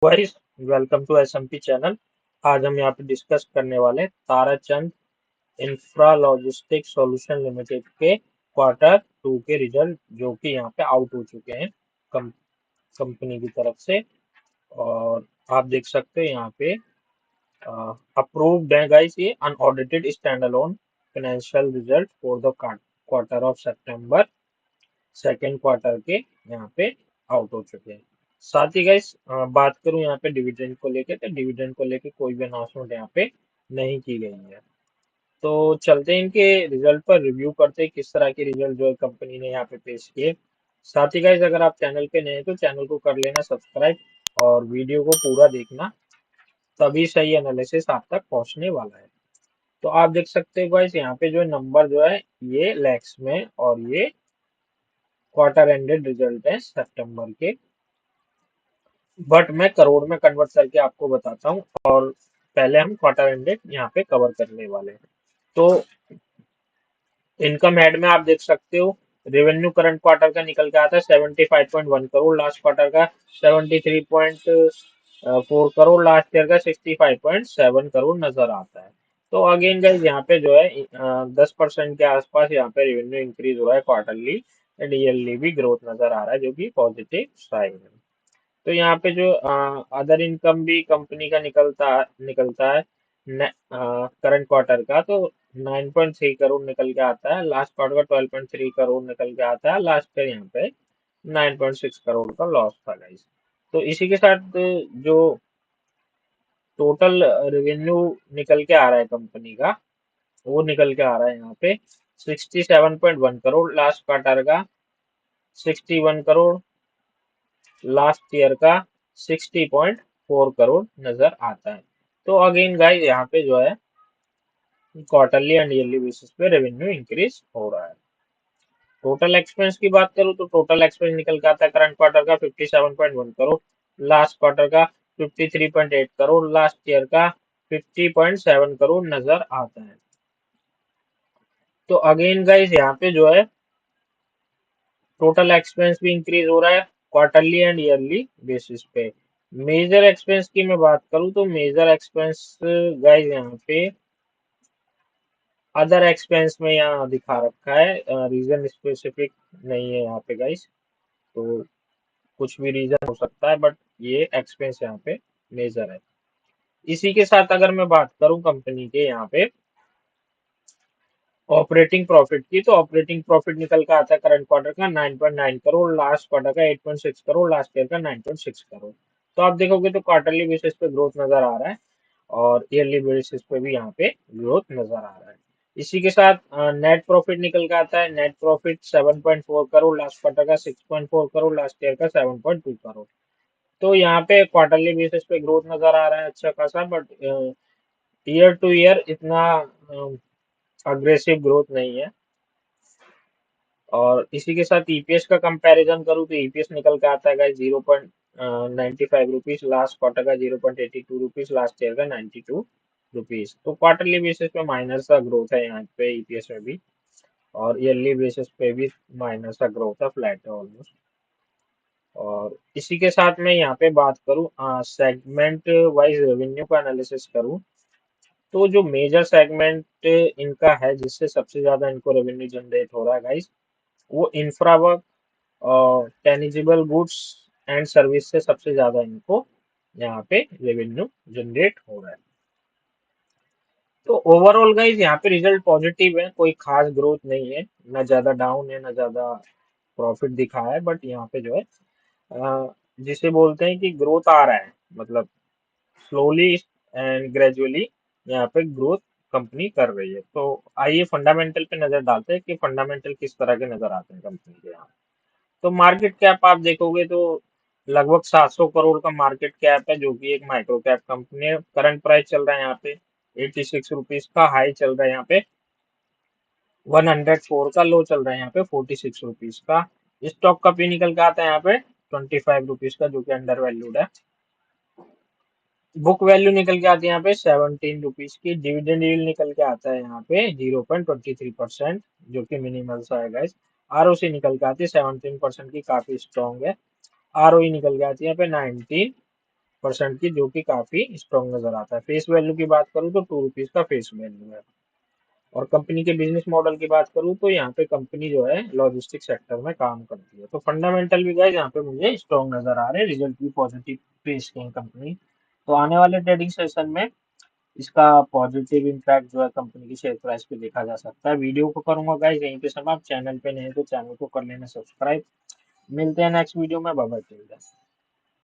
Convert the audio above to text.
Guys, welcome to SMP channel. आज हम यहाँ पे डिस्कस करने वाले हैं Tarachand infra logistics solution limited के क्वार्टर 2 के रिजल्ट जो कि यहाँ पे आउट हो चुके हैं कम, कंपनी की तरफ से। और आप देख सकते हैं यहाँ पे अप्रूव्ड है गाइस, ये unaudited stand alone financial result for the quarter of September, second quarter के यहाँ पे आउट हो चुके हैं। साथ ही गाइस बात करूं यहाँ पे डिविडेंड को लेके, तो डिविडेंड को लेके कोई भी अनाउंसमेंट यहाँ पे नहीं की गई है। तो चलते हैं इनके रिजल्ट पर रिव्यू करते हैं, किस तरह के रिजल्ट जो है कंपनी ने यहाँ पे पेश किए। साथ ही गाइस अगर आप चैनल पे नए हैं तो चैनल को कर लेना सब्सक्राइब और वीडियो को पूरा देखना, तभी सही एनालिसिस आप तक पहुंचने वाला है। तो आप देख सकते हो गाइस यहाँ पे जो नंबर जो है ये लैक्स में, और ये क्वार्टर एंडेड रिजल्ट है सितंबर के, बट मैं करोड़ में कन्वर्ट करके आपको बताता हूँ। और पहले हम क्वार्टर एंडेड यहाँ पे कवर करने वाले हैं। तो इनकम हेड में आप देख सकते हो, रेवेन्यू करंट क्वार्टर का निकल के आता है 75.1 करोड़, लास्ट क्वार्टर का 73.4 करोड़, लास्ट ईयर का 65.7 करोड़ नजर आता है। तो अगेन गाइस यहाँ पे जो है 10% के आसपास यहाँ पे रेवेन्यू इंक्रीज हो रहा है क्वार्टरली, एंड ईयरली भी ग्रोथ नजर आ रहा है, जो कि पॉजिटिव साइन है। तो यहाँ पे जो अदर इनकम भी कंपनी का निकलता निकलता है करंट क्वार्टर का, तो 9.3 करोड़ निकल के आता है, लास्ट क्वार्टर का 12.3 करोड़ निकल के आता है, लास्ट ईयर यहाँ पे 9.6 करोड़ का लॉस था गाइस। तो इसी के साथ जो टोटल रेवेन्यू निकल के आ रहा है कंपनी का, वो निकल के आ रहा है यहाँ पे 67.1 करोड़, लास्ट क्वार्टर का 61 करोड़, लास्ट ईयर का 60.4 करोड़ नजर आता है। तो अगेन गाइस यहाँ पे जो है क्वार्टरली एंड ईयरली बेसिस पे रेवेन्यू इंक्रीज हो रहा है। टोटल एक्सपेंस की बात करूँ तो टोटल एक्सपेंस निकल के आता है करंट क्वार्टर का 57.1 करोड़, लास्ट क्वार्टर का 53.8 करोड़, लास्ट ईयर का 50.7 करोड़ नजर आता है। तो अगेन गाइस यहाँ पे जो है टोटल एक्सपेंस भी इंक्रीज हो रहा है क्वार्टरली एंड ईयरली बेसिस पे। मेजर एक्सपेंस की मैं बात करूं तो मेजर एक्सपेंस गाइस यहाँ पे अदर एक्सपेंस में यहाँ दिखा रखा है, रीजन स्पेसिफिक नहीं है यहाँ पे गाइस। तो कुछ भी रीजन हो सकता है, बट ये एक्सपेंस यहाँ पे मेजर है। इसी के साथ अगर मैं बात करूं कंपनी के यहाँ पे ऑपरेटिंग प्रॉफिट की, तो ऑपरेटिंग प्रॉफिट निकल का आता है करंट क्वार्टर का 9.9 करोड़, लास्ट क्वार्टर का 8.6 करोड़, लास्ट ईयर का 9.6 करोड़। तो आप देखोगे तो क्वार्टरली बेसिस पे ग्रोथ नजर आ रहा है, और ईयरली बेसिस पे भी यहाँ पे ग्रोथ नजर आ रहा है। इसी के साथ नेट प्रॉफिट निकल का आता है, net profit 7.4 crore, last quarter का 6.4 करोड़, लास्ट ईयर का 7.2 करोड़। तो यहाँ पे क्वार्टरली बेसिस पे ग्रोथ नजर आ रहा है अच्छा खासा, बट ईयर टू ईयर इतना अग्रेसिव ग्रोथ नहीं है। और इसी के साथ ईपीएस का कंपैरिजन करूँ तो ईपीएस निकल के आता है 0.95 रुपीज, लास्ट क्वार्टर का 0.82 रुपीज, लास्ट ईयर का 92 रुपीज। तो क्वार्टरली बेसिस पे माइनस का ग्रोथ है यहाँ पे ईपीएस में भी, और ईयरली बेसिस पे भी माइनस का ग्रोथ है, फ्लैट है ऑलमोस्ट। और इसी के साथ मैं यहाँ पे बात करूँ सेगमेंट वाइज रेवेन्यू का एनालिसिस करूँ, तो जो मेजर सेगमेंट इनका है जिससे सबसे ज्यादा इनको रेवेन्यू जनरेट हो रहा है गाइस, वो इंफ्रा वर्क और टेनिजिबल गुड्स एंड सर्विस से सबसे ज्यादा इनको यहाँ पे रेवेन्यू जनरेट हो रहा है। तो ओवरऑल गाइस यहाँ पे रिजल्ट पॉजिटिव है, कोई खास ग्रोथ नहीं है, ना ज्यादा डाउन है ना ज्यादा प्रॉफिट दिखा है, बट यहाँ पे जो है जिसे बोलते हैं कि ग्रोथ आ रहा है, मतलब स्लोली एंड ग्रेजुअली यहाँ पे ग्रोथ कंपनी कर रही है। तो आइए फंडामेंटल पे नजर डालते हैं कि फंडामेंटल किस तरह के नजर आते हैं कंपनी के यहाँ। तो मार्केट कैप आप देखोगे तो लगभग 700 करोड़ का मार्केट कैप है, जो कि एक माइक्रो कैप कंपनी है। करंट प्राइस चल रहा है यहाँ पे 86 रुपीज का, हाई चल रहा है यहाँ पे 104 का, लो चल रहा है यहाँ पे 46 रुपीज का। स्टॉक का भी निकल के आता है यहाँ पे 25 रुपीज का, जो कि अंडर वैल्यूड है। बुक वैल्यू निकल के आती है यहाँ पे 17 रुपीज की। डिविडेंड यील्ड निकल के आता है यहाँ पे 0.23%, जो कि मिनिमल सा है गाइस। आरओसी निकल के आती है 17% की, काफी स्ट्रॉन्ग है। आरओई निकल के आती है यहाँ पे 19, परसेंट की, जो कि काफी स्ट्रॉन्ग नजर आता है। फेस वैल्यू की बात करूँ तो 2 रुपीज का फेस वैल्यू है। और कंपनी के बिजनेस मॉडल की बात करूँ तो यहाँ पे कंपनी जो है लॉजिस्टिक सेक्टर में काम करती है। तो फंडामेंटल भी गाइस यहाँ पे मुझे स्ट्रॉन्ग नजर आ रहे हैं, रिजल्ट भी पॉजिटिव पेश किए कंपनी। तो आने वाले ट्रेडिंग सेशन में इसका पॉजिटिव इम्पैक्ट जो है कंपनी की शेयर प्राइस पे देखा जा सकता है। वीडियो को करूंगा गाइस यहीं पे समाप्त। चैनल पे नए हैं तो चैनल को कर लेना सब्सक्राइब। मिलते हैं नेक्स्ट वीडियो में। Bye bye.